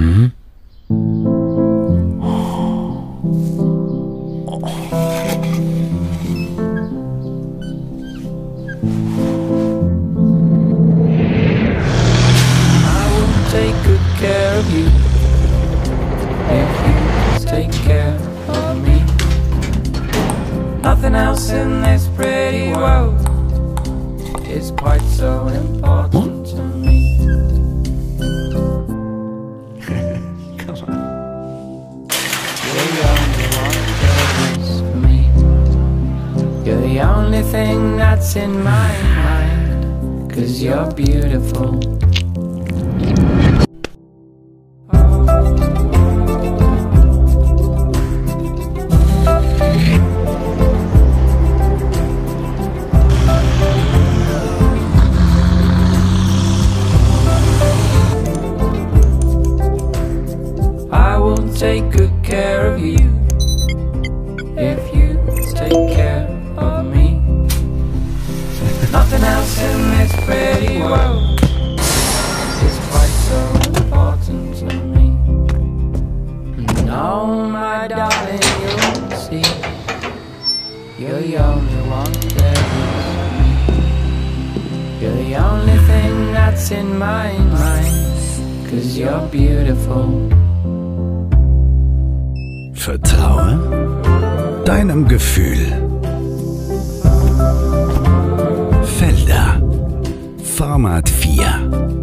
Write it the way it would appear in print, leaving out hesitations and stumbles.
Hm? Nothing else in this pretty world is quite so important to me. Come on. You're the only one that is for me. You're the only thing that's in my mind, 'cause you're beautiful. Take good care of you if you take care of me. Nothing else in this pretty world is quite so important to me. No, my darling, you'll see, you're the only one that is for me. You're the only thing that's in my mind, 'cause you're beautiful. Vertraue deinem Gefühl. Felder Format 4.